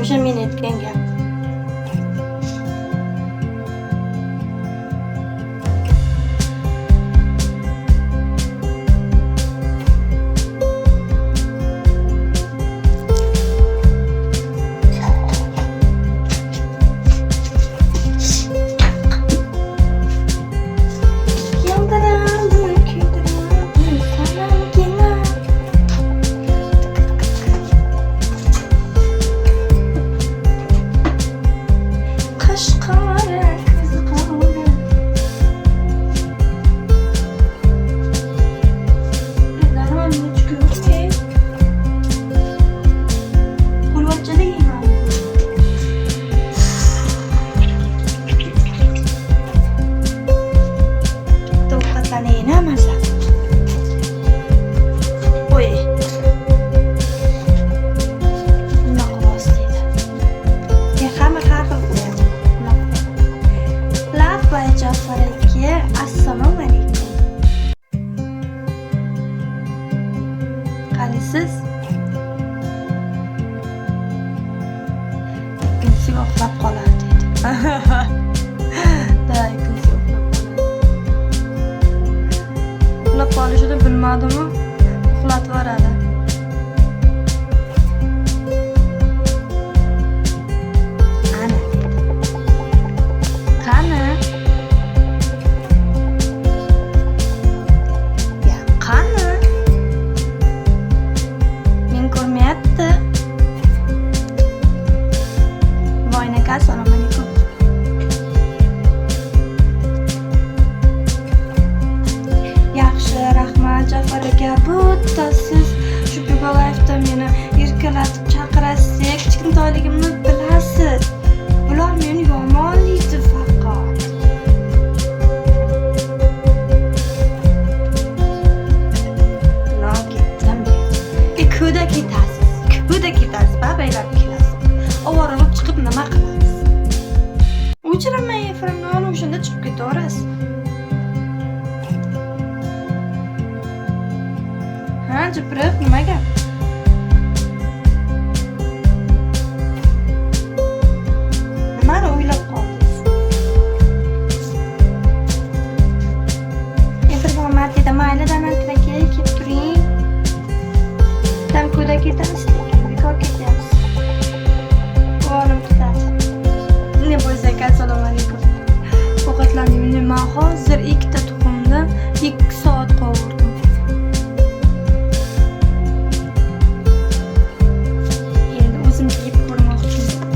o'sha men aytgan gap. Siz ikkinchisi uxlab qolar dedi. Da ikkinchisi uxlab qolishini bilmadimi? Uxlatib yuboradi. Ana dedi. Qani? Ya qani? Assalomu alaykum. Yaxshi, rahmat Jafar aka. Bu siz shu Begolayevda meni erkalatib chaqirasiz, kichkintoyligimni bilasiz. Bular meni yomonlaydi faqat. Kuyda ketasiz, babaylab kelasiz. Ovoraroq chiqib nima qilasiz? O'chiraman efirni, o'shanda chiqib ketaverasiz. Ha, jipirib, nima gap? Nimani o'ylab qoldingiz? Efirga omad dedi, mayli danantiraka kelib turing. Kuyda ketasiz, bekor ketyapsiz. Olim ketadi. Ne bo'lsa, assalomu alaykum. Ovqatlaning men hozir 2 ta tuxumni 2 soat qovurdim. Endi o'zim yeb ko'rmoqchiman.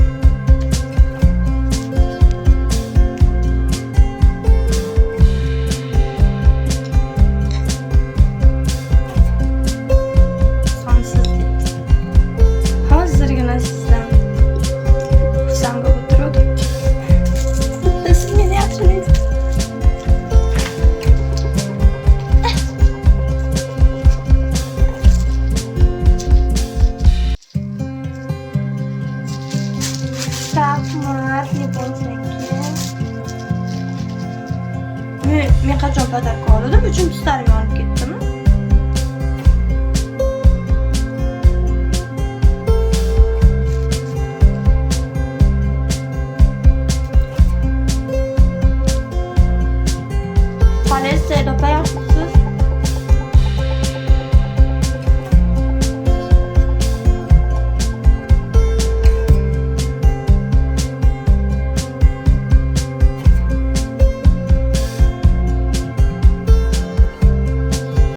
Sonsiz dedi. Hozirgina sizdan xursand bo'lib o'tirdim. Siz meni yaxshilaysiz. Rahmat, ne bo'lsa kerak. Men qachon pazarga oldim, 3-starim